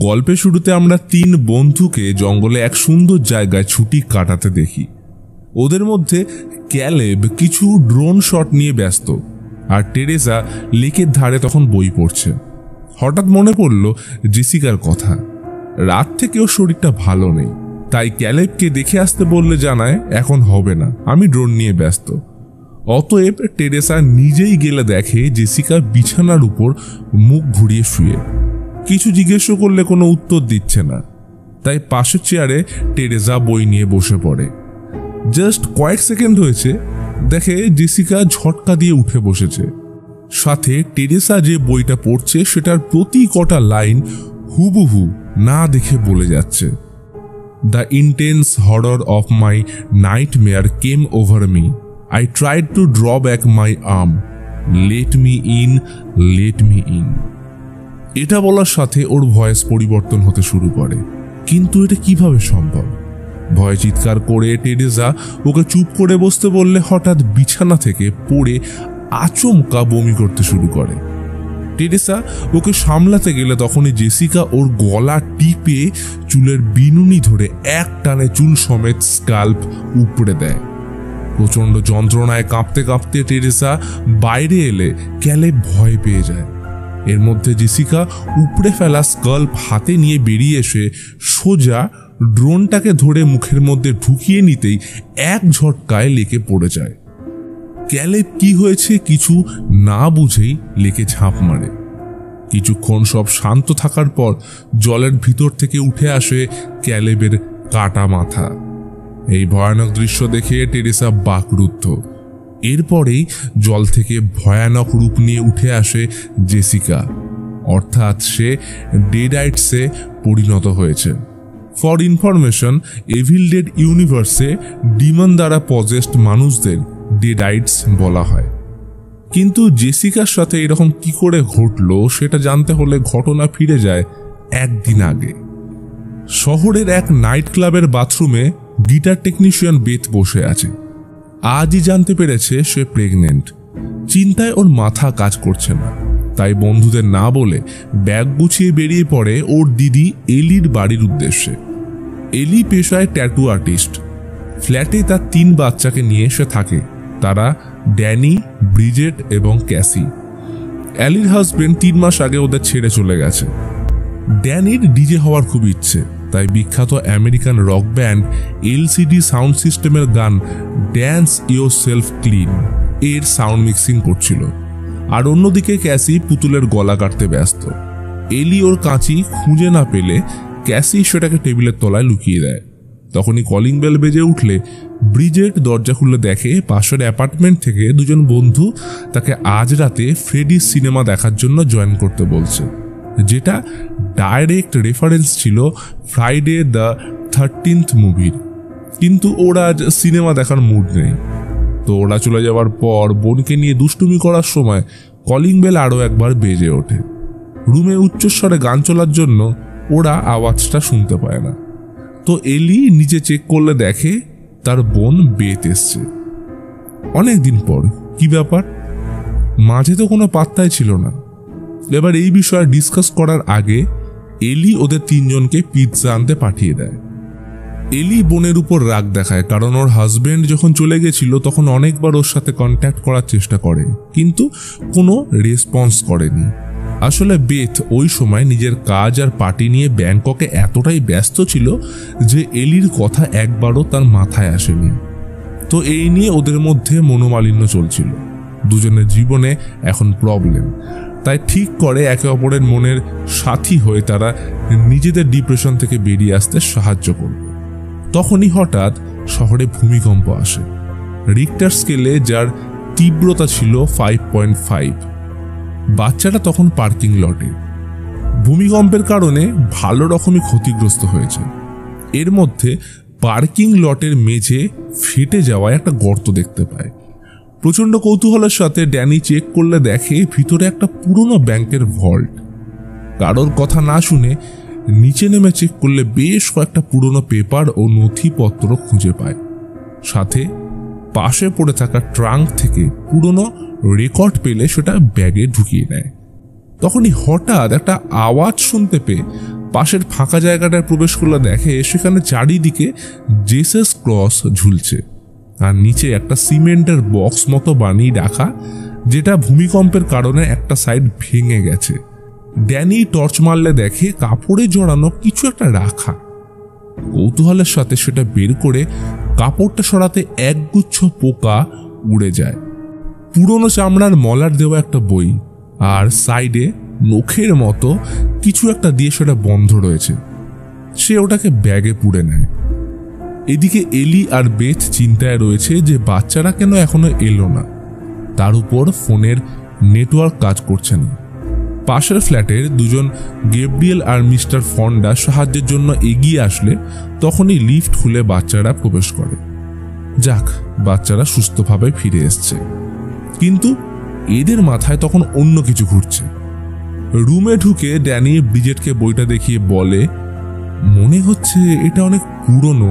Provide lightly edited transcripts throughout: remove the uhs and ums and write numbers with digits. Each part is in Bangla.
গল্পের শুরুতে আমরা 3 বন্ধুকে জঙ্গলে এক সুন্দর জায়গায় ছুটি কাটাতে দেখি। ওদের মধ্যে ক্যালেব কিছু ড্রোন শট নিয়ে ব্যস্ত, আর টেরেসা লেকের ধারে তখন বই পড়ছে। হঠাৎ মনে পড়ল জেসিকার কথা। রাত থেকে ওর শরীরটা ভালো নেই, তাই ক্যালেবকে দেখে আসতে বললে জানায় এখন হবে না, আমি ড্রোন নিয়ে ব্যস্ত। অতএব টেরেসা নিজেই গেলে দেখে জেসিকা বিছানার উপর মুখ ঘুরিয়ে শুয়ে। কিছু জিজ্ঞেস করলে কোনো উত্তর দিচ্ছে না, তাই পাশের চেয়ারে টেরেসা বই নিয়ে বসে পড়ে। জাস্ট কয়েক সেকেন্ড হয়েছে, দেখে জেসিকা ঝটকা দিয়ে উঠে বসেছে। সাথে টেরেসা যে বইটা পড়ছে সেটার প্রতি কটা লাইন হুবহু না দেখে বলে যাচ্ছে, the intense horror of my nightmare came over me, I tried to draw back my arm. Let me in, let me in. এটা বলার সাথে ওর ভয়েস পরিবর্তন হতে শুরু করে। কিন্তু এটা কিভাবে সম্ভব? ভয় চিৎকার করে টেরেসা ওকে চুপ করে বসতে বললে হঠাৎ বিছানা থেকে পড়ে আচমকা বমি করতে শুরু করে। টেরেসা ওকে সামলাতে গেলে তখনই জেসিকা ওর গলা টিপে চুলের বিনুনি ধরে এক টানে চুল সমেত স্কাল্প উপড়ে দেয়। প্রচন্ড যন্ত্রণায় কাঁপতে কাঁপতে টেরেসা বাইরে এলে ক্যালেব ভয় পেয়ে যায়। এর মধ্যে জেসিকা উপড়ে ফেলা স্কাল্প হাতে নিয়ে বেরিয়ে এসে সোজা ড্রোনটাকে ধরে মুখের মধ্যে ঢুকিয়ে নিতেই এক ঝটকায় লেকে পড়ে যায়। ক্যালেব কি হয়েছে কিছু না বুঝেই লেকে ঝাঁপ মারে। কিছুক্ষণ সব শান্ত থাকার পর জলের ভিতর থেকে উঠে আসে ক্যালেবের কাটা মাথা। এই ভয়ানক দৃশ্য দেখে টেরেসা বাকরুদ্ধ। এরপরেই জল থেকে ভয়ানক রূপ নিয়ে উঠে আসে জেসিকা, অর্থাৎ সে ডেডাইটসে পরিণত হয়েছে। ফর ইনফরমেশন, এভিল ডেড ইউনিভার্সে ডিমন দ্বারা পজেসড মানুষদের ডেডাইটস বলা হয়। কিন্তু জেসিকার সাথে এরকম কি করে ঘটলো সেটা জানতে হলে ঘটনা ফিরে যায় একদিন আগে। শহরের এক নাইট ক্লাবের বাথরুমে গিটার টেকনিশিয়ান বেথ বসে আছে। আজই জানতে পেরেছে সে প্রেগনেন্ট। চিন্তায় ওর মাথা কাজ করছে না, তাই বন্ধুদের না বলে ব্যাগ গুছিয়ে বেরিয়ে পড়ে ওর দিদি এলির বাড়ির উদ্দেশ্যে। এলি পেশায় ট্যাটু আর্টিস্ট। ফ্ল্যাটে তার 3 বাচ্চাকে নিয়ে সে থাকে। তারা ড্যানি, ব্রিজেট এবং ক্যাসি। এলির হাজবেন্ড 3 মাস আগে ওদের ছেড়ে চলে গেছে। ড্যানির ডিজে হওয়ার খুব ইচ্ছে, তাই বিখ্যাত American rock band LCD sound সিস্টেমের গান ড্যান্স ইয়োর সেলফ ক্লিন এর সাউন্ড মিক্সিং করছিল। আর অন্যদিকে ক্যাসি পুতুলের গলা কাটতে ব্যস্ত। এলি ওর কাঁচি খুঁজে না পেলে ক্যাসি সেটাকে টেবিলের তলায় লুকিয়ে দেয়। তখনই কলিং বেল বেজে উঠলে ব্রিজেট দরজা খুলে দেখে পাশের অ্যাপার্টমেন্ট থেকে 2 বন্ধু তাকে আজ রাতে ফ্রেডির সিনেমা দেখার জন্য জয়েন করতে বলছে, যেটা ডাইরেক্ট রেফারেন্স ছিল ফ্রাইডে দ্য 13th মুভির। কিন্তু ওরা আজ সিনেমা দেখার মুড নেই। তো ওরা চলে যাওয়ার পর বোনকে নিয়ে দুষ্টুমি করার সময় কলিং বেল আরও একবার বেজে ওঠে। রুমে উচ্চস্বরে গান চলার জন্য ওরা আওয়াজটা শুনতে পায় না। তো এলি নিচে চেক করলে দেখে তার বোন বেথ এসছে। অনেকদিন পর। কি ব্যাপার? মাঝে তো কোনো পাত্তাই ছিল না। এবার এই বিষয়ে ডিসকাস করার আগে এলি ওদের 3 জনকে পিৎজা আনতে পাঠিয়ে দেয়। এলি বোনের উপর রাগ দেখায়, কারণ ওর হাজবেন্ড যখন চলে গেছিল তখন অনেকবার ওর সাথে কন্ট্যাক্ট করার চেষ্টা করে, কিন্তু কোনো রেসপন্স করেনি। আসলে বেথ ওই সময় নিজের কাজ আর পার্টি নিয়ে ব্যাংককে এতটাই ব্যস্ত ছিল যে এলির কথা একবারও তার মাথায় আসেনি। তো এই নিয়ে ওদের মধ্যে মনোমালিন্য চলছিল। দুজনের জীবনে এখন প্রবলেম, তাই ঠিক করে একে অপরের মনের সাথী হয়ে তারা নিজেদের ডিপ্রেশন থেকে বেরিয়ে আসতে সাহায্য করবে। তখনই হঠাৎ শহরে ভূমিকম্প আসে, রিক্টার স্কেলে যার তীব্রতা ছিল 5.5। বাচ্চাটা তখন পার্কিং লটে। ভূমিকম্পের কারণে ভালো রকমই ক্ষতিগ্রস্ত হয়েছে। এর মধ্যে পার্কিং লটের মেঝে ফেটে যাওয়া একটা গর্ত দেখতে পায়। প্রচন্ড কৌতূহলের সাথে ড্যানি চেক করলে দেখে ভিতরে একটা পুরনো ব্যাংকের ভল্ট। কারোর কথা না শুনে নিচে নেমে চেক করলে বেশ কয়েকটা পুরনো পেপার ও নথিপত্র খুঁজে পায়। সাথে পাশে পড়ে থাকা ট্রাঙ্ক থেকে পুরনো রেকর্ড পেলে সেটা ব্যাগে ঢুকিয়ে নেয়। তখনই হঠাৎ একটা আওয়াজ শুনতে পেয়ে পাশের ফাঁকা জায়গাটায় প্রবেশ করলে দেখে সেখানে চারিদিকে জেসাস ক্রস ঝুলছে, আর নিচে একটা সিমেন্টের বক্স মতো বানিয়ে রাখা, যেটা ভূমিকম্পের কারণে একটা সাইড ভেঙে গেছে। ড্যানি টর্চ মারলে দেখে কাপড়ে জড়ানো কিছু একটা রাখা। কৌতূহলের সাথে সেটা বের করে কাপড়টা সরাতে একগুচ্ছ পোকা উড়ে যায়। পুরনো চামড়ার মলার দেওয়া একটা বই, আর সাইডে নখের মতো কিছু একটা দিয়ে সেটা বন্ধ রয়েছে। সে ওটাকে ব্যাগে পুড়ে নেয়। এদিকে এলি আর বেথ চিন্তায় রয়েছে যে বাচ্চারা কেন এখনো এলো না, তার উপর ফোনের নেটওয়ার্ক কাজ করছে না। পাশের ফ্ল্যাটের দুজন গ্যাব্রিয়েল আর মিস্টার ফন্ডা সাহায্যের জন্য এগিয়ে আসলে তখনই লিফট খুলে বাচ্চারা প্রবেশ করে। যাক, বাচ্চারা সুস্থভাবে ফিরে এসছে, কিন্তু এদের মাথায় তখন অন্য কিছু ঘুরছে। রুমে ঢুকে ড্যানি ব্রিজেটকে বইটা দেখিয়ে বলে, মনে হচ্ছে এটা অনেক পুরনো,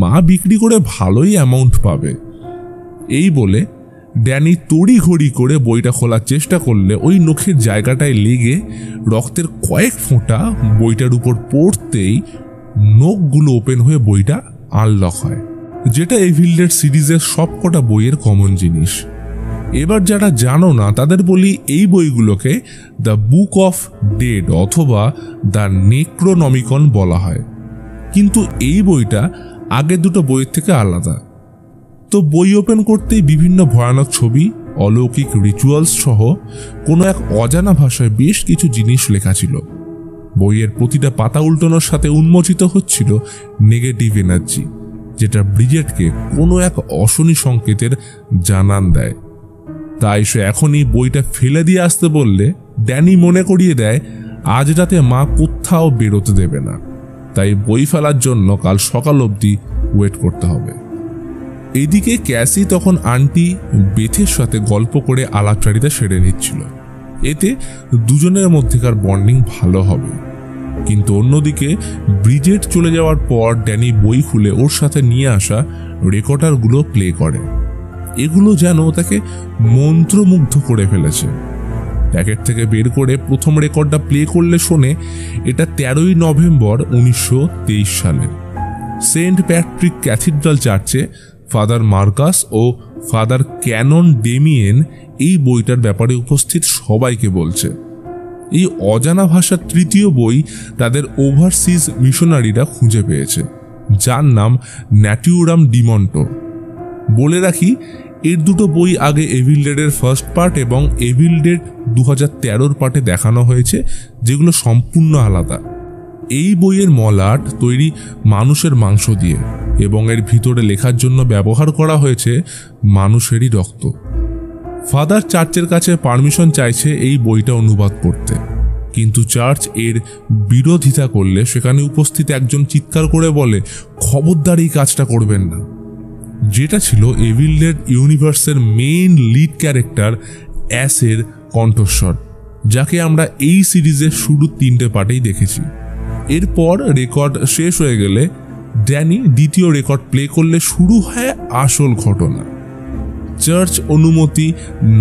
মা বিক্রি করে ভালোই অ্যামাউন্ট পাবে। এই বলে ড্যানি তড়িঘড়ি করে বইটা খোলার চেষ্টা করলে ওই নখের জায়গাটায় লেগে রক্তের কয়েক ফোঁটা বইটার উপর পড়তেই নখগুলো ওপেন হয়ে বইটা আনলক হয়, যেটা এভিল ডেড সিরিজের সবকটা বইয়ের কমন জিনিস। এবার যারা জানো না তাদের বলি, এই বইগুলোকে দ্য বুক অফ ডেড অথবা দ্য নেক্রোনমিকন বলা হয়, কিন্তু এই বইটা আগের দুটো বইয়ের থেকে আলাদা। তো বই ওপেন করতেই বিভিন্ন ভয়ানক ছবি, অলৌকিক রিচুয়ালস সহ কোনো এক অজানা ভাষায় বেশ কিছু জিনিস লেখা ছিল। বইয়ের প্রতিটা পাতা উল্টানোর সাথে উন্মোচিত হচ্ছিল নেগেটিভ এনার্জি, যেটা ব্রিজেটকে কোনো এক অশনি সংকেতের জানান দেয়। তাই সে এখনই বইটা ফেলে দিয়ে আসতে বললে ড্যানি মনে করিয়ে দেয় আজ রাতে মা কোথাও বেরোতে দেবে না, তাই বই ফেলার জন্য কাল সকাল অবধি ওয়েট করতে হবে। এদিকে ক্যাসি তখন আন্টি বেথের সাথে গল্প করে আলাপচারিতা সেরে নিচ্ছিল, এতে দুজনের মধ্যেকার বন্ডিং ভালো হবে। কিন্তু অন্যদিকে ব্রিজেট চলে যাওয়ার পর ড্যানি বই খুলে ওর সাথে নিয়ে আসা রেকর্ডারগুলো প্লে করে। এগুলো যেন তাকে মন্ত্রমুগ্ধ করে ফেলেছে। প্যাকেট থেকে বের করে প্রথম রেকর্ডটা প্লে করলে শোনে এটা 13ই নভেম্বর 1923 সালের সেন্ট প্যাট্রিক ক্যাথিড্রাল চার্চে ফাদার মার্কাস ও ফাদার ক্যানন ডেমিয়েন এই বইটার ব্যাপারে উপস্থিত সবাইকে বলছে। এই অজানা ভাষার তৃতীয় বই তাদের ওভারসিজ মিশনারিরা খুঁজে পেয়েছে, যার নাম ন্যাটিউরাম ডিমন্টো। বলে রাখি, এর দুটো বই আগে এভিল ডেডের ফার্স্ট পার্ট এবং এভিল ডেড 2013 পার্টে দেখানো হয়েছে, যেগুলো সম্পূর্ণ আলাদা। এই বইয়ের মলাট তৈরি মানুষের মাংস দিয়ে এবং এর ভিতরে লেখার জন্য ব্যবহার করা হয়েছে মানুষেরই রক্ত। ফাদার চার্চের কাছে পারমিশন চাইছে এই বইটা অনুবাদ করতে, কিন্তু চার্চ এর বিরোধিতা করলে সেখানে উপস্থিত একজন চিৎকার করে বলে, খবরদার এই কাজটা করবেন না। যেটা ছিল এভিল ডেড ইউনিভার্সের মেইন লিড ক্যারেক্টার অ্যাসের কণ্ঠস্বর, যাকে আমরা এই সিরিজের শুরু 3টে পার্টেই দেখেছি। এরপর রেকর্ড শেষ হয়ে গেলে ড্যানি দ্বিতীয় রেকর্ড প্লে করলে শুরু হয় আসল ঘটনা। চার্চ অনুমতি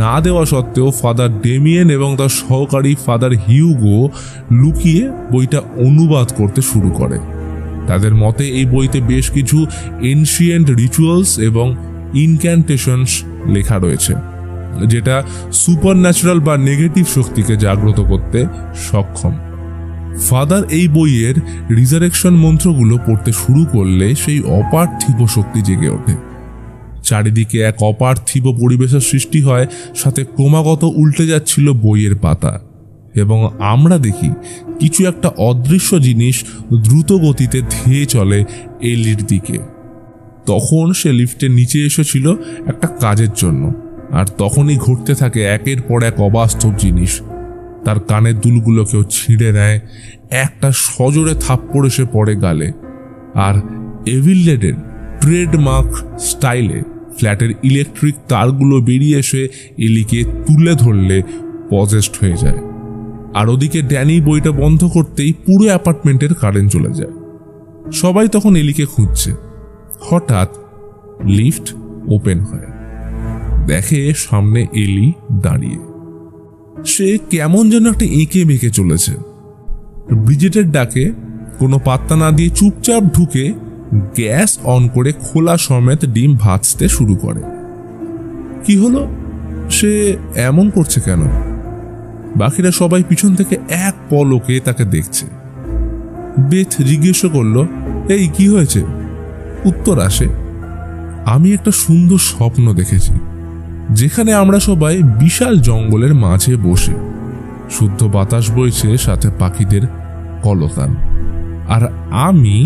না দেওয়া সত্ত্বেও ফাদার ডেমিয়েন এবং তার সহকারী ফাদার হিউগো লুকিয়ে বইটা অনুবাদ করতে শুরু করে। তাদের মতে এই বইতে বেশ কিছু এনশিয়েন্ট রিচুয়ালস এবং ইনক্যান্টেশনস লেখা রয়েছে, যেটা সুপারন্যাচুরাল বা নেগেটিভ শক্তিকে জাগ্রত করতে সক্ষম। ফাদার এই বইয়ের রিজারেকশন মন্ত্রগুলো পড়তে শুরু করলে সেই অপার্থিব শক্তি জেগে ওঠে। চারিদিকে এক অপার্থিব পরিবেশের সৃষ্টি হয়, সাথে ক্রমাগত উল্টে যাচ্ছিল বইয়ের পাতা, এবং আমরা দেখি কিছু একটা অদৃশ্য জিনিস দ্রুত গতিতে ধেয়ে চলে এলির দিকে। তখন সে লিফটের নিচে এসেছিল একটা কাজের জন্য, আর তখনই ঘটতে থাকে একের পর এক অবাস্তব জিনিস। তার কানের দুলগুলো কেউ ছিঁড়ে নেয়, একটা সজোরে থাপ্পড় এসে পড়ে গালে, আর এভিল ডেডের ট্রেডমার্ক স্টাইলে ফ্ল্যাটের ইলেকট্রিক তারগুলো বেরিয়ে এসে এলিকে তুলে ধরলে পজেসড হয়ে যায়। আর ওদিকে ড্যানি বইটা বন্ধ করতেই পুরো অ্যাপার্টমেন্টের কারেন্ট চলে যায়। সবাই তখন এলিকে খুঁজছে। হঠাৎ লিফট ওপেন হয়, দেখে সামনে এলি দাঁড়িয়ে। সে কেমন যেন একটা এঁকে বেঁকে চলেছে। ব্রিজেটের ডাকে কোনো পাত্তা না দিয়ে চুপচাপ ঢুকে গ্যাস অন করে খোলা সমেত ডিম ভাজতে শুরু করে। কি হলো, সে এমন করছে কেন? বাকিরা সবাই পিছন থেকে এক পলকে তাকে দেখছে। বেথ জিজ্ঞেস করল, এই কি হয়েছে? উত্তর আসে, আমি একটা সুন্দর স্বপ্ন দেখেছি, যেখানে আমরা সবাই বিশাল জঙ্গলের মাঝে বসে, শুদ্ধ বাতাস বইছে, সাথে পাখিদের কলতান, আর আমি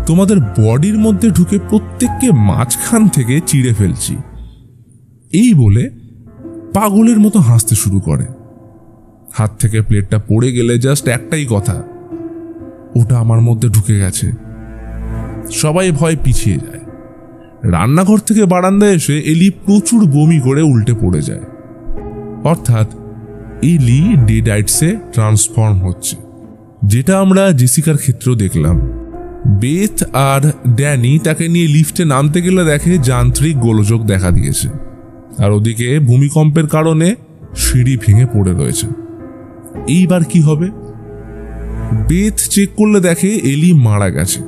তোমাদের বডির মধ্যে ঢুকে প্রত্যেককে মাঝখান থেকে চিড়ে ফেলছি। এই বলে পাগলের মতো হাসতে শুরু করে। হাত থেকে প্লেটটা পড়ে গেলে জাস্ট একটাই কথা, ওটা আমার মধ্যে ঢুকে গেছে। সবাই ভয় পিছিয়ে যায়। রান্নাঘর থেকে বারান্দায় এসে এলি প্রচুর বমি করে উল্টে পড়ে যায়। অর্থাৎ এলি ডেডাইটসে ট্রান্সফর্ম হচ্ছে, যেটা আমরা জেসিকার ক্ষেত্রেও দেখলাম। বেথ আর ড্যানি তাকে নিয়ে লিফটে নামতে গেলে দেখে যান্ত্রিক গোলযোগ দেখা দিয়েছে, আর ওদিকে ভূমিকম্পের কারণে সিঁড়ি ভেঙে পড়ে রয়েছে। এইবার কি হবে? বেথ চেক করলে দেখে এলি মারা গেছে।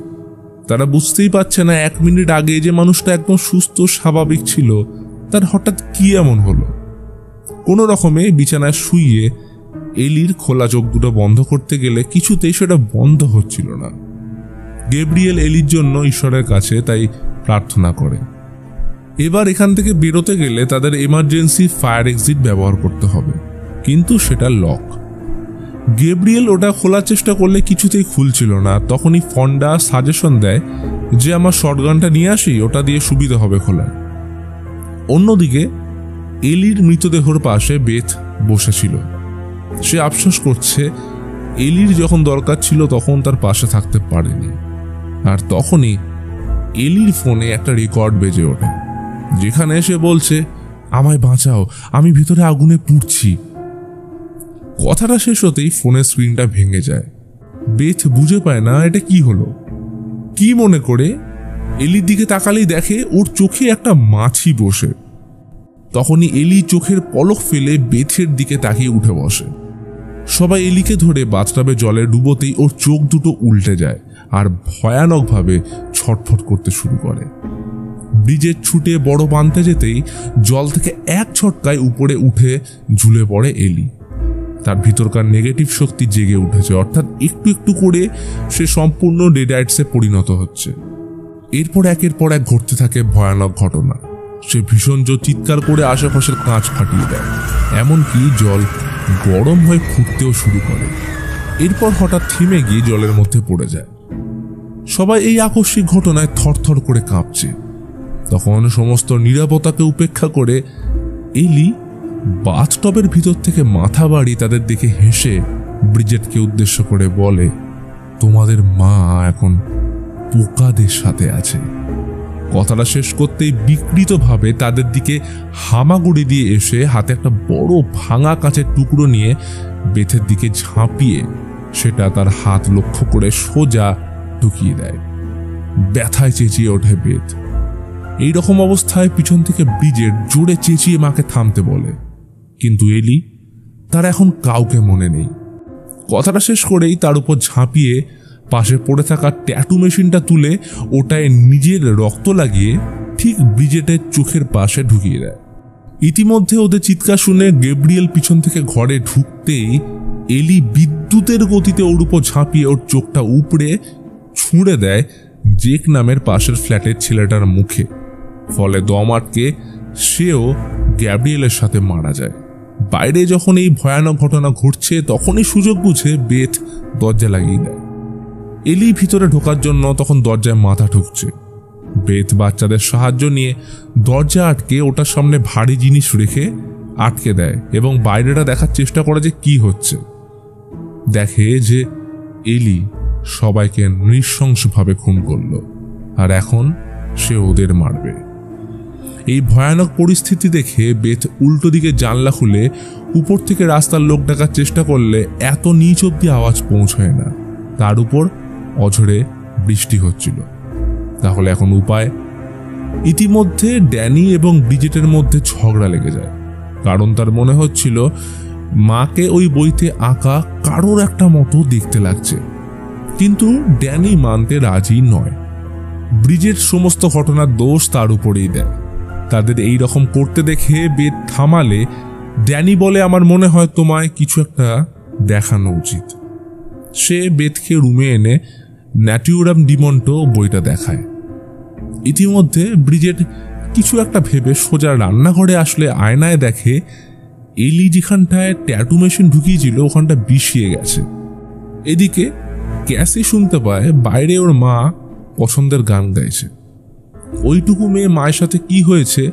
তারা বুঝতেই পারছে না 1 মিনিট আগে যে মানুষটা একদম সুস্থ স্বাভাবিক ছিল, তার হঠাৎ কি এমন হলো। কোনো রকমে বিছানায় শুইয়ে এলির খোলা চোখ দুটো বন্ধ করতে গেলে কিছুতেই সেটা বন্ধ হচ্ছিল না। গ্যাব্রিয়েল এলির জন্য ঈশ্বরের কাছে তাই প্রার্থনা করে। এবার এখান থেকে বেরোতে গেলে তাদের এমার্জেন্সি ফায়ার এক্সিট ব্যবহার করতে হবে, কিন্তু সেটা লক। গ্যাব্রিয়েল ওটা খোলার চেষ্টা করলে কিছুতেই খুলছিল না। তখনই ফন্ডা সাজেশন দেয় যে আমার শটগানটা নিয়ে আসি, ওটা দিয়ে সুবিধা হবে খোলার। অন্যদিকে এলির মৃতদেহর পাশে বেথ বসেছিল। সে আফসোস করছে এলির যখন দরকার ছিল তখন তার পাশে থাকতে পারেনি। আর তখনই এলির ফোনে একটা রেকর্ড বেজে ওঠে, যেখানে সে বলছে, আমায় বাঁচাও, আমি ভিতরে আগুনে পুড়ছি। কথাটা শেষ হতেই ফোনের স্ক্রিনটা ভেঙে যায়। বেথ বুঝে পায় না এটা কি হলো। কি মনে করে এলির দিকে তাকালেই দেখে ওর চোখে একটা মাছি বসে। তখনই এলি চোখের পলক ফেলে বেথের দিকে তাকিয়ে উঠে বসে। সবাই এলিকে ধরে বাথটাবে জলে ডুবোতেই ওর চোখ দুটো উল্টে যায় আর ভয়ানকভাবে ছটফট করতে শুরু করে। ব্রিজের ছুটে বড় বানতে যেতেই জল থেকে এক ছটকায় উপরে উঠে ঝুলে পড়ে এলি। তার ভিতরকার নেগেটিভ শক্তি জেগে উঠেছে, অর্থাৎ একটু একটু করে সে সম্পূর্ণ ডেডাইটসে পরিণত হচ্ছে। এরপর একের পর এক ঘটতে থাকে ভয়ানক ঘটনা। সে ভীষণ জোর চিৎকার করে আশেপাশের কাঁচ ফাটিয়ে দেয়, এমনকি জল গরম হয়ে ফুটতেও শুরু করে। এরপর হঠাৎ থেমে গিয়ে জলের মধ্যে পড়ে যায়। সবাই এই আকস্মিক ঘটনায় থরথর করে কাঁপছে। তখন সমস্ত নিরাপত্তাকে উপেক্ষা করে এলি বাথটবের ভিতর থেকে মাথা বাড়িয়ে তাদের দিকে হেসে ব্রিজেটকে উদ্দেশ্য করে বলে, তোমাদের মা এখন পোকাদের সাথে আছে। কথাটা শেষ করতেই বিকৃতভাবে তাদের দিকে হামাগুড়ি দিয়ে এসে হাতে একটা বড় ভাঙা কাঁচের টুকরো নিয়ে বেথের দিকে ঝাঁপিয়ে সেটা তার হাত লক্ষ্য করে সোজা ঢুকিয়ে দেয়। ব্যথায় চেঁচিয়ে ওঠে বেথ। এইরকম অবস্থায় পিছন থেকে ব্রিজেট জোরে চেঁচিয়ে মাকে থামতে বলে, কিন্তু এলি তার এখন কাউকে মনে নেই। কথাটা শেষ করেই তার উপর ঝাঁপিয়ে পাশে পড়ে থাকা ট্যাটু মেশিনটা তুলে ওটায় নিজের রক্ত লাগিয়ে ঠিক ব্রিজেটের চোখের পাশে ঢুকিয়ে দেয়। ইতিমধ্যে ওদের চিৎকার শুনে গ্যাব্রিয়েল পিছন থেকে ঘরে ঢুকতেই এলি বিদ্যুতের গতিতে ওর উপর ঝাঁপিয়ে ওর চোখটা উপড়ে ছুঁড়ে দেয় জেক নামের পাশের ফ্ল্যাটের ছেলেটার মুখে। ফলে দম আটকে সেও গ্যাব্রিয়েলের সাথে মারা যায়। বাইরে যখন এই ভয়ানক ঘটনা ঘটছে তখনই সুযোগ বুঝে বেথ দরজা লাগিয়ে দেয়। এলি ভিতরে ঢোকার জন্য তখন দরজায় মাথা ঠুকছে। বেথ বাচ্চাদের সাহায্য নিয়ে দরজা আটকে ওটার সামনে ভারী জিনিস রেখে আটকে দেয় এবং বাইরেটা দেখার চেষ্টা করে যে কি হচ্ছে। দেখে যে এলি সবাইকে নৃশংসভাবে খুন করল, আর এখন সে ওদের মারবে। এই ভয়ানক পরিস্থিতি দেখে বেথ উল্টো দিকে জানলা খুলে উপর থেকে রাস্তার লোক ডাকার চেষ্টা করলে এত নিচ অব্দি আওয়াজ পৌঁছায় না। তার উপর অঝরে বৃষ্টি হচ্ছিল। তাহলে এখন উপায়? ইতিমধ্যে ড্যানি এবং ব্রিজেটের মধ্যে ঝগড়া লেগে যায়, কারণ তার মনে হচ্ছিল মাকে ওই বইতে আঁকা কারোর একটা মতো দেখতে লাগছে, কিন্তু ড্যানি মানতে রাজি নয়। ব্রিজেট সমস্ত ঘটনার দোষ তার উপরেই দেয়। তাদের এই রকম করতে দেখে বেথ থামালে ড্যানি বলে, আমার মনে হয় তোমায় কিছু একটা দেখানো উচিত। সে বেথকে রুমে এনে ন্যাটিউরাম ডিমন্টো বইটা দেখায়। ইতিমধ্যে ব্রিজেট কিছু একটা ভেবে সোজা রান্নাঘরে আসলে আয়নায় দেখে এলি যেখানটায় ট্যাটু মেশিন ঢুকিয়েছিল ওখানটা বিষিয়ে গেছে। এদিকে ক্যাসি শুনতে পায় বাইরে ওর মা পছন্দের গান গাইছে। ওইটুকু মেয়ে মায়ের সাথে কি হয়েছে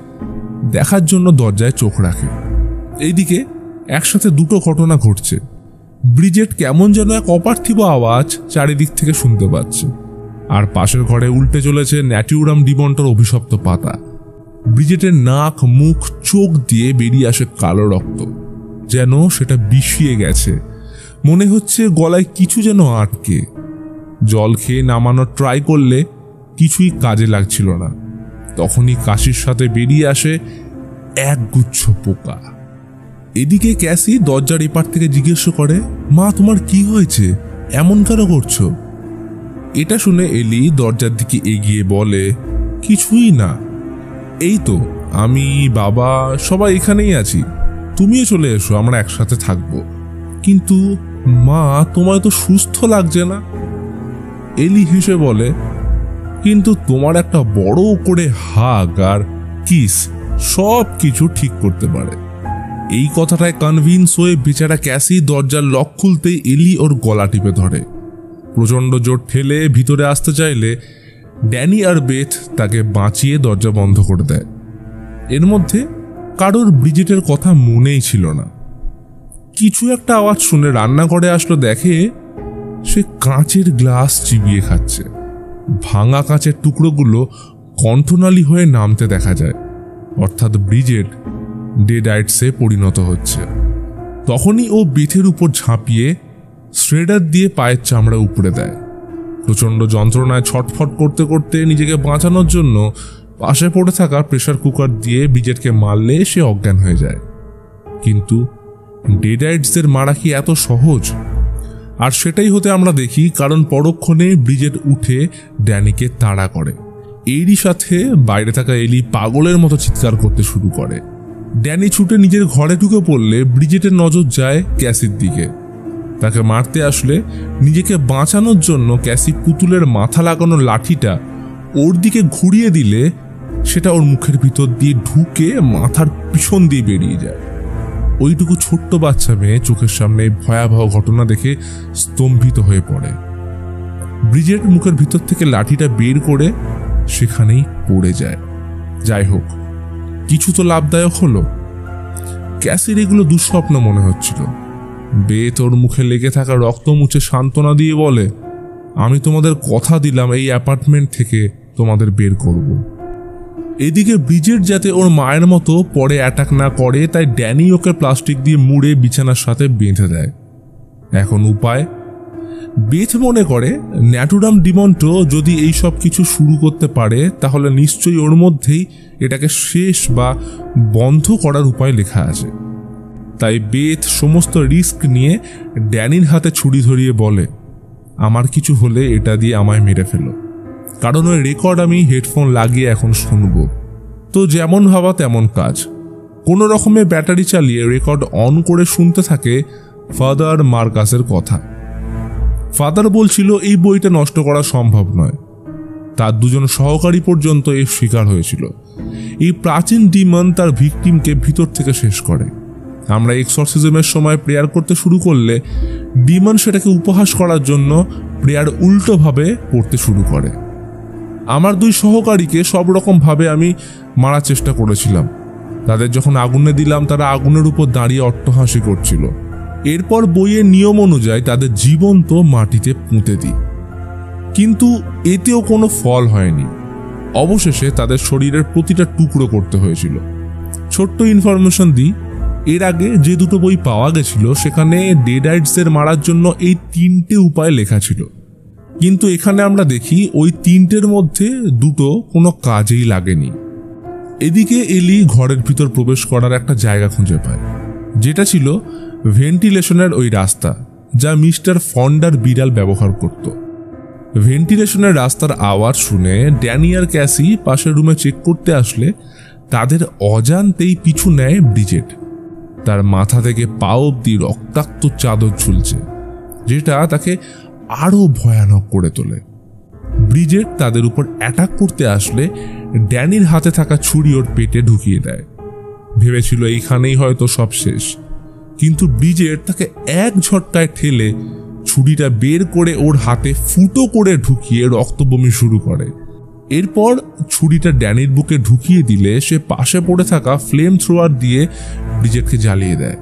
দেখার জন্য দরজায় চোখ রাখে। এইদিকে একসাথে দুটো ঘটনা ঘটছে। ব্রিজেট কেমন যেন এক অপার্থিব আওয়াজ চারিদিক থেকে শুনতে পাচ্ছে, আর পাশের ঘরে উল্টে চলেছে ন্যাটিউরাম ডিমন্টোর অভিশপ্ত পাতা। ব্রিজেটের নাক, মুখ, চোখ দিয়ে বেরিয়ে আসে কালো রক্ত, যেন সেটা বিষিয়ে গেছে। মনে হচ্ছে গলায় কিছু যেন আটকে। জল খেয়ে নামানোর ট্রাই করলে কিছুই কাজে লাগছিল না। তখনই কাশির সাথে বেরিয়ে আসে এক গুচ্ছ পোকা। এদিকে ক্যাসি দরজার এপার থেকে জিজ্ঞেস করে, মা তোমার কি হয়েছে, এমন কেন করছো? এটা শুনে এলি দরজার দিকে এগিয়ে বলে, কিছুই না, এই তো আমি, বাবা সবাই এখানেই আছি, তুমিও চলে এসো, আমরা একসাথে থাকবো। কিন্তু মা তোমায় তো সুস্থ লাগছে না। এলি হেসে বলে, কিন্তু তোমার একটা বড় করে হাগ আর কিস সব কিছু ঠিক করতে পারে। এই কথাটায় কনভিন্স হয়ে বেচারা ক্যাসি দরজার লক খুলতেই এলি ওর গলা টিপে ধরে। প্রচণ্ড জোর ঠেলে ভিতরে আসতে চাইলে ড্যানি আর বেথ তাকে বাঁচিয়ে দরজা বন্ধ করে দেয়। এর মধ্যে কারোর ব্রিজেটের কথা মনেই ছিল না। কিছু একটা আওয়াজ শুনে রান্নাঘরে আসলো, দেখে সে কাঁচের গ্লাস চিবিয়ে খাচ্ছে। ভাঙা কাঁচের টুকরোগুলো কণ্ঠনালী হয়ে নামতে দেখা যায়, অর্থাৎ ব্রিজেট ডেডাইটসে পরিণত হচ্ছে। তখনই ও বেথের উপর ঝাঁপিয়ে শ্রেডার দিয়ে পায়ের চামড়া উপড়ে দেয়। প্রচণ্ড যন্ত্রণায় ছটফট করতে করতে নিজেকে বাঁচানোর জন্য পাশে পড়ে থাকা প্রেসার কুকার দিয়ে ব্রিজেটকে মারলে সে অজ্ঞান হয়ে যায়। কিন্তু ডেডাইটসদের মারা কি এত সহজ? আর সেটাই হতে আমরা দেখি, কারণ পরক্ষণে ব্রিজেট উঠে ড্যানিকে তাড়া করে। এরই সাথে বাইরে থাকা এলি পাগলের মতো চিৎকার করতে শুরু করে। ড্যানি ছুটে নিজের ঘরে ঢুকে পড়লে ব্রিজেটের নজর যায় ক্যাসির দিকে। তাকে মারতে আসলে নিজেকে বাঁচানোর জন্য ক্যাসি পুতুলের মাথা লাগানো লাঠিটা ওর দিকে ঘুরিয়ে দিলে সেটা ওর মুখের ভিতর দিয়ে ঢুকে মাথার পিছন দিয়ে বেরিয়ে যায়। ওইটুকু ছোট্ট বাচ্চা মেয়ে চোখের সামনে ভয়াবহ ঘটনা দেখে স্তম্ভিত হয়ে পড়ে। ব্রিজেট মুখের ভিতর থেকে লাঠিটা বের করে সেখানেই পড়ে যায়। যাই হোক, কিছু তো লাভদায়ক হলো। ক্যাসির এগুলো দুঃস্বপ্ন মনে হচ্ছিল। বেথ ওর মুখে লেগে থাকা রক্ত মুছে সান্ত্বনা দিয়ে বলে, আমি তোমাদের কথা দিলাম এই অ্যাপার্টমেন্ট থেকে তোমাদের বের করব। এদিকে ব্রিজেট যাতে ওর মায়ের মতো পরে অ্যাটাক না করে, তাই ড্যানি ওকে প্লাস্টিক দিয়ে মুড়ে বিছানার সাথে বেঁধে দেয়। এখন উপায়? বেথ মনে করে ন্যাটুরাম ডিমন্টো যদি এই সব কিছু শুরু করতে পারে তাহলে নিশ্চয়ই ওর মধ্যেই এটাকে শেষ বা বন্ধ করার উপায় লেখা আছে। তাই বেথ সমস্ত রিস্ক নিয়ে ড্যানির হাতে ছুরি ধরিয়ে বলে, আমার কিছু হলে এটা দিয়ে আমায় মেরে ফেলো, কারণ ওই রেকর্ড আমি হেডফোন লাগিয়ে এখন শুনবো। তো যেমন ভাবা তেমন কাজ। কোনো রকমে ব্যাটারি চালিয়ে রেকর্ড অন করে শুনতে থাকে ফাদার মার্কাসের কথা। ফাদার বলছিল এই বইটা নষ্ট করা সম্ভব নয়। তার দুজন সহকারী পর্যন্ত এর শিকার হয়েছিল। এই প্রাচীন ডিমন তার ভিকটিমকে ভিতর থেকে শেষ করে। আমরা এক্সরসিজমের সময় প্রেয়ার করতে শুরু করলে ডিমন সেটাকে উপহাস করার জন্য প্রেয়ার উল্টোভাবে পড়তে শুরু করে। আমার দুই সহকারীকে সব রকমভাবে আমি মারার চেষ্টা করেছিলাম। তাদের যখন আগুনে দিলাম তারা আগুনের উপর দাঁড়িয়ে অট্টহাসি করছিল। এরপর বইয়ের নিয়ম অনুযায়ী তাদের জীবন্ত মাটিতে পুঁতে দিই, কিন্তু এতেও কোনো ফল হয়নি। অবশেষে তাদের শরীরের প্রতিটা টুকরো করতে হয়েছিল। ছোট্ট ইনফরমেশন দিই, এর আগে যে দুটো বই পাওয়া গেছিল সেখানে ডেডাইটসদের মারার জন্য এই 3টে উপায় লেখা ছিল, কিন্তু এখানে আমরা দেখি ওই 3টের মধ্যে দুটো কোনো কাজেই লাগেনি। এদিকে এলি ঘরের ভিতর প্রবেশ করার একটা জায়গা খুঁজে পায়, যেটা ছিল ভেন্টিলেশনের ওই রাস্তা যা মিস্টার ফন্ডার বিড়াল ব্যবহার করত। ভেন্টিলেশনের রাস্তার আওয়াজ শুনে ড্যানি আর ক্যাসি পাশের রুমে চেক করতে আসলে তাদের অজান্তেই পিছু নেয় ব্রিজেট। তার মাথা থেকে পা অব্দি রক্তাক্ত চাদর ঝুলছে, যেটা তাকে আরো ভয়ানক করে তোলে। ব্রিজেট তাদের উপর অ্যাটাক করতে আসলে ড্যানির হাতে থাকা ছুরি ওর পেটে ঢুকিয়ে দেয়। ভেবেছিল এইখানেই হয়তো সব শেষ, কিন্তু ব্রিজেট তাকে এক ঝটকায় ঠেলে ছুরিটা বের করে ওর হাতে ফুটো করে ঢুকিয়ে রক্ত বমি শুরু করে। এরপর ছুরিটা ড্যানির বুকে ঢুকিয়ে দিলে সে পাশে পড়ে থাকা ফ্লেম থ্রোয়ার দিয়ে ব্রিজেটকে জ্বালিয়ে দেয়।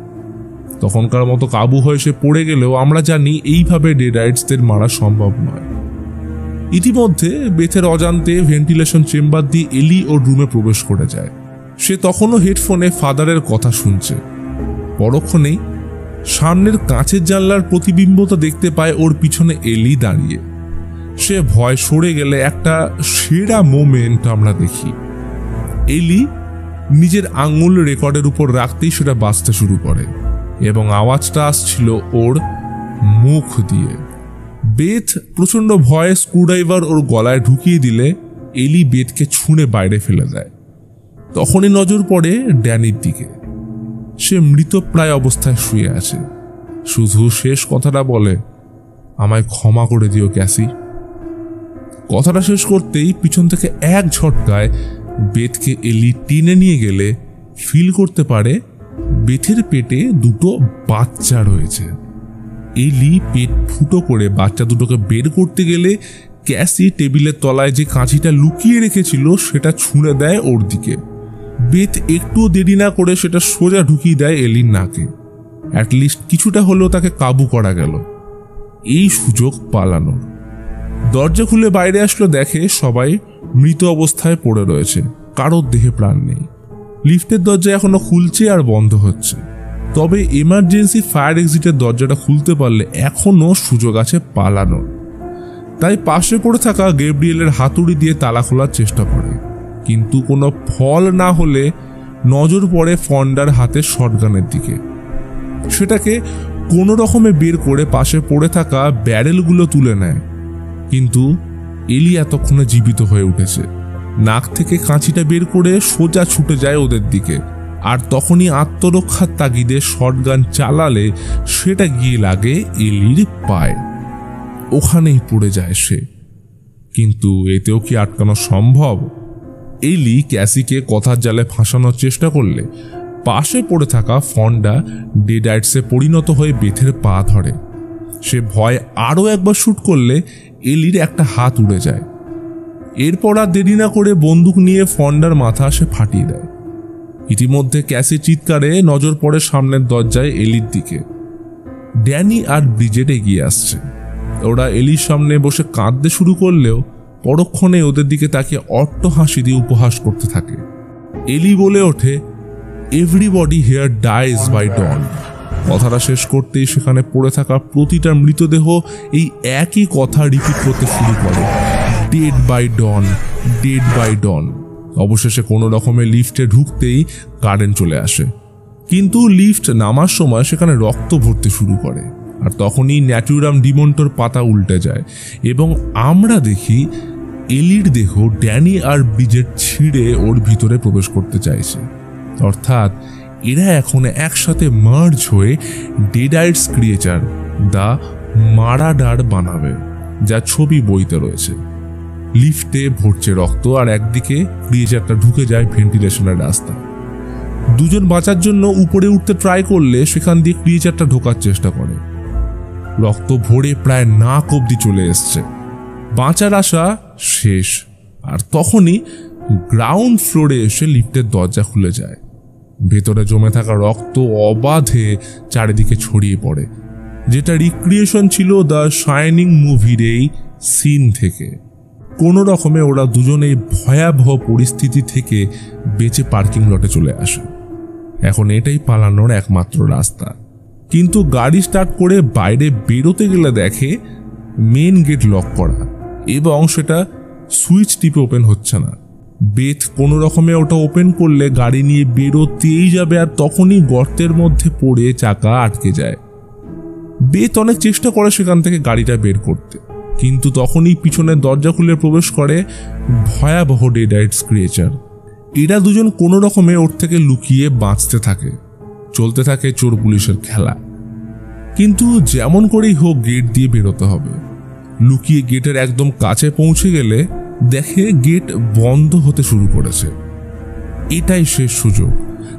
তখনকার মতো কাবু হয়ে সে পড়ে গেলেও আমরা জানি এইভাবে ডেডাইটসদের মারা সম্ভব নয়। ইতিমধ্যে বেথের অজান্তে ভেন্টিলেশন চেম্বার দিয়ে এলি ওর রুমে প্রবেশ করে যায়। সে তখনও হেডফোনে ফাদারের কথা শুনছে। পরক্ষণেই সামনের কাঁচের জানলার প্রতিবিম্বতা দেখতে পায় ওর পিছনে এলি দাঁড়িয়ে। সে ভয় সরে গেলে একটা সেরা মোমেন্ট আমরা দেখি। এলি নিজের আঙুল রেকর্ডের উপর রাখতেই সেটা বাজতে শুরু করে এবং আওয়াজটা আসছিল ওর মুখ দিয়ে। বেথ প্রচন্ড ভয়ে স্ক্রুড্রাইভার ওর গলায় ঢুকিয়ে দিলে এলি বেথকে ছুঁড়ে বাইরে ফেলে দেয়। তখনই নজর পড়ে ড্যানির দিকে। সে মৃতপ্রায় অবস্থায় শুয়ে আছে, শুধু শেষ কথাটা বলে, আমায় ক্ষমা করে দিও ক্যাসি। কথাটা শেষ করতেই পিছন থেকে এক ঝটকায় বেথকে এলি টেনে নিয়ে গেলে ফিল করতে পারে বেথের পেটে দুটো বাচ্চা রয়েছে। এলি পেট ফুটো করে বাচ্চা দুটোকে বের করতে গেলে ক্যাসি টেবিলের তলায় যে কাঁচিটা লুকিয়ে রেখেছিল সেটা ছুঁড়ে দেয় ওর দিকে। বেথ একটুও দেরি না করে সেটা সোজা ঢুকিয়ে দেয় এলির নাকে। অ্যাটলিস্ট কিছুটা হলেও তাকে কাবু করা গেল। এই সুযোগ পালানোর। দরজা খুলে বাইরে আসলো, দেখে সবাই মৃত অবস্থায় পড়ে রয়েছে, কারোর দেহে প্রাণ নেই। লিফটের দরজা এখনো খুলছে আর বন্ধ হচ্ছে, তবে এমার্জেন্সি ফায়ার এক্সিটের দরজাটা খুলতে পারলে এখনো সুযোগ আছে পালানোর। তাই পাশে পড়ে থাকা গ্যাব্রিয়েলের হাতুড়ি দিয়ে তালা খোলার চেষ্টা করে, কিন্তু কোনো ফল না হলে নজর পড়ে ফন্ডার হাতে শটগানের দিকে। সেটাকে কোনো রকমে বের করে পাশে পড়ে থাকা ব্যারেলগুলো তুলে নেয়, কিন্তু এলি এতক্ষণে জীবিত হয়ে উঠেছে। নাক থেকে কাঁচিটা বের করে সোজা ছুটে যায় ওদের দিকে, আর তখনই আত্মরক্ষার তাগিদে শটগান চালালে সেটা গিয়ে লাগে এলির পায়ে। ওখানেই পড়ে যায় সে। কিন্তু এতেও কি আটকানো সম্ভব? এলি ক্যাসিকে কথার জালে ফাঁসানোর চেষ্টা করলে পাশে পড়ে থাকা ফন্ডা ডেডাইটসে পরিণত হয়ে বেথের পা ধরে। সে ভয় আরও একবার শুট করলে এলির একটা হাত উড়ে যায়। এরপর আর দেরি না করে বন্দুক নিয়ে ফন্ডার মাথা সে ফাটিয়ে দেয়। ইতিমধ্যে ক্যাসি চিৎকারে নজর পড়ে সামনের দরজায় এলির দিকে। ড্যানি আর ব্রিজেট এগিয়ে আসছে। ওরা এলির সামনে বসে কাঁদতে শুরু করলেও পরক্ষণে ওদের দিকে তাকে অট্ট হাসি দিয়ে উপহাস করতে থাকে। এলি বলে ওঠে, এভরিবডি হিয়ার ডাইজ বাই ডন। কথাটা শেষ করতেই সেখানে পড়ে থাকা প্রতিটা মৃতদেহ এই একই কথা রিপিট করতে শুরু করে, dead by dawn, dead by dawn. অবশেষে কোনো রকমে লিফটে ঢুকতেই কারেন্ট চলে আসে, কিন্তু লিফট নামার সময় সেখানে রক্ত ভরতে শুরু করে। আর তখনই ন্যাটুরাম ডিমন্টোর পাতা উল্টে যায় এবং আমরা দেখি এলির দেহ ড্যানি আর ব্রিজেট ছিঁড়ে ওর ভিতরে প্রবেশ করতে চাইছে। অর্থাৎ এরা এখন একসাথে মার্জ হয়ে ডেডাইটস ক্রিয়েচার দ্য মারাডার বানাবে, যা ছবি বইতে রয়েছে। লিফটে ভরছে রক্ত, আর একদিকে ক্রিয়েচারটা ঢুকে যায় ভেন্টিলেশনের রাস্তা। দুজন বাঁচার জন্য উপরে উঠতে ট্রাই করলে সেখান দিয়ে ক্রিয়েচারটা ঢোকার চেষ্টা করে। রক্ত ভরে প্রায় নাক অব্দি চলে এসছে। বাঁচার আশা শেষ। আর তখনই গ্রাউন্ড ফ্লোরে এসে লিফটের দরজা খুলে যায়। ভেতরে জমে থাকা রক্ত অবাধে চারিদিকে ছড়িয়ে পড়ে, যেটা রিক্রিয়েশন ছিল দ্য শাইনিং মুভির এই সিন থেকে। কোনো রকমে ওরা দুজনেই ভয়াবহ পরিস্থিতি থেকে বেঁচে পার্কিং লটে চলে আসে। এখন এটাই পালানোর একমাত্র রাস্তা। কিন্তু গাড়ি স্টার্ট করে বাইরে বেরোতে গেলে দেখে মেন গেট লক করা এবং সেটা সুইচ টিপে ওপেন হচ্ছে না। বেথ কোনো রকমে ওটা ওপেন করলে গাড়ি নিয়ে বেরোতেই যাবে, আর তখনই গর্তের মধ্যে পড়ে চাকা আটকে যায়। বেথ অনেক চেষ্টা করে সেখান থেকে গাড়িটা বের করতে, কিন্তু তখনই পিছনের দরজা খুলে প্রবেশ করে ভয়াবহ ডেডাইটস ক্রিয়েচার। এরা দুজন কোনো রকমে ওর থেকে লুকিয়ে বাঁচতে থাকে। চলতে থাকে চোর পুলিশের খেলা। কিন্তু যেমন করেই হোক গেট দিয়ে বেরোতে হবে। লুকিয়ে গেটের একদম কাছে পৌঁছে গেলে দেখে গেট বন্ধ হতে শুরু করেছে। এটাই শেষ সুযোগ,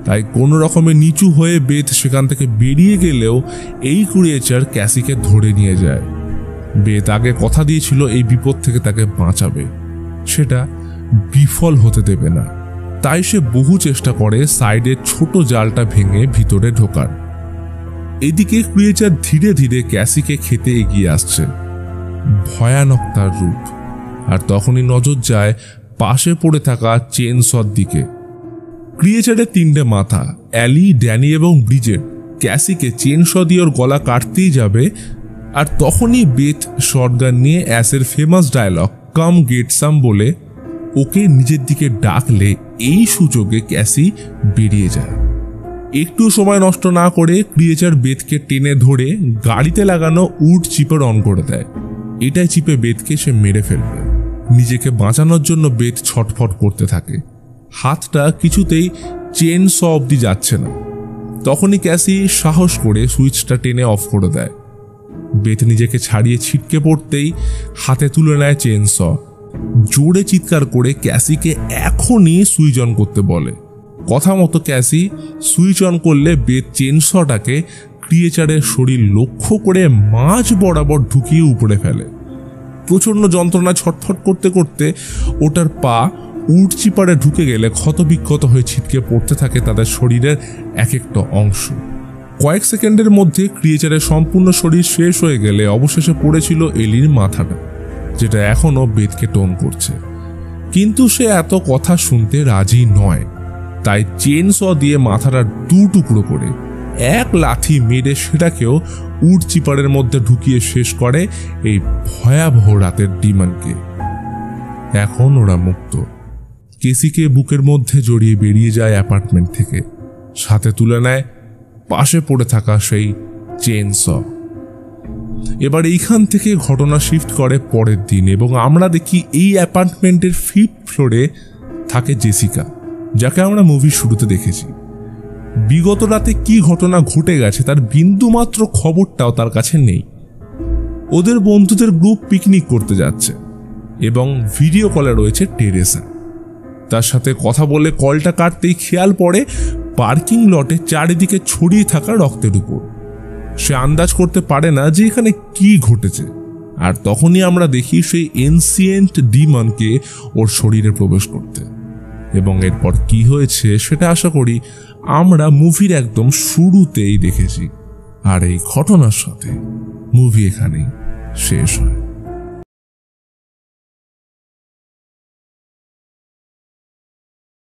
তাই কোনো রকমে নিচু হয়ে বেথ সেখান থেকে বেরিয়ে গেলেও এই ক্রিয়েচার ক্যাসিকে ধরে নিয়ে যায়। বেথ আগে কথা দিয়েছিল এই বিপদ থেকে তাকে বাঁচাবে, সেটা বিফল হতে দেবে না। তাই সে বহু চেষ্টা করে সাইডের ছোট জালটা ভেঙে ভিতরে ঢোকার। এদিকে ক্রিয়েচার ধীরে ধীরে ক্যাসিকে খেতে এগিয়ে আসছে, ভয়ানক তার রূপ। আর তখনই নজর যায় পাশে পড়ে থাকা চেনসর দিকে। ক্রিয়েচারের 3টে মাথা, অ্যালি, ড্যানি এবং ব্রিজেট, ক্যাসিকে চেনস দিয়ে ওর গলা কাটতেই যাবে। আর তখনই বেথ শটগান নিয়ে অ্যাসের ফেমাস ডায়লগ কাম গেট সাম বলে ওকে নিজের দিকে ডাকলে এই সুযোগে ক্যাসি বেরিয়ে যায়। একটু সময় নষ্ট না করে ক্রিয়েচার বেথকে টেনে ধরে গাড়িতে লাগানো উড চিপার অন করে দেয়। এটাই চিপে বেথকে সে মেরে ফেলবে। নিজেকে বাঁচানোর জন্য বেথ ছটফট করতে থাকে, হাতটা কিছুতেই চেন স অব্দি যাচ্ছে না। তখনই ক্যাসি সাহস করে সুইচটা টেনে অফ করে দেয়। বেথ নিজেকে ছাড়িয়ে ছিটকে পড়তেই হাতে তুলে নেয় চেন স। জোরে চিৎকার করে ক্যাসিকে এখনই সুইচ অন করতে বলে। কথা মতো ক্যাসি সুইচ অন করলে বেথ চেন সটাকে ক্রিয়েচারের শরীর লক্ষ্য করে মাঝ বরাবর ঢুকিয়ে উপড়ে ফেলে। প্রচণ্ড যন্ত্রণা ছটফট করতে করতে ওটার পা উড চিপারে ঢুকে গেলে ক্ষতবিক্ষত হয়ে ছিটকে পড়তে থাকে তাদের শরীরের এক একটা অংশ। কয়েক সেকেন্ডের মধ্যে ক্রিয়েচারের সম্পূর্ণ শরীর শেষ হয়ে গেলে অবশেষে পড়েছিল এলির মাথাটা, যেটা এখনও বেথকে টোন করছে। কিন্তু সে এত কথা শুনতে রাজি নয়, তাই চেন স দিয়ে মাথাটা 2 টুকরো করে এক লাথি মেরে সেটাকেও উড চিপারের মধ্যে ঢুকিয়ে শেষ করে এই ভয়াবহ রাতের ডিমান্ডকে। এখন ওরা মুক্ত। কেসিকে বুকের মধ্যে জড়িয়ে বেরিয়ে যায় অ্যাপার্টমেন্ট থেকে, সাথে তুলে নেয় পাশে পড়ে থাকা সেই চেন স। এবার এইখান থেকে ঘটনা শিফট করে পরের দিন এবং আমরা দেখি এই অ্যাপার্টমেন্টের 5th ফ্লোরে থাকে জেসিকা, যাকে আমরা মুভির শুরুতে দেখেছি। বিগত রাতে কি ঘটনা ঘটে গেছে তার বিন্দুমাত্র খবরটাও তার কাছে নেই। ওদের বন্ধুদের গ্রুপ পিকনিক করতে যাচ্ছে এবং ভিডিও কলে রয়েছে টেরেসা। তার সাথে কথা বলে কলটা কাটতেই খেয়াল পড়ে পার্কিং লটে চারিদিকে ছড়িয়ে থাকা রক্তের উপর। সে আন্দাজ করতে পারে না যে এখানে কি ঘটেছে। আর তখনই আমরা দেখি সেই এনসিয়েন্ট ডিমনকে ওর শরীরে প্রবেশ করতে। এবং এরপর কি হয়েছে সেটা আশা করি আমরা মুভির একদম শুরুতেই দেখেছি। আর এই ঘটনার সাথে মুভি এখানেই শেষ হয়।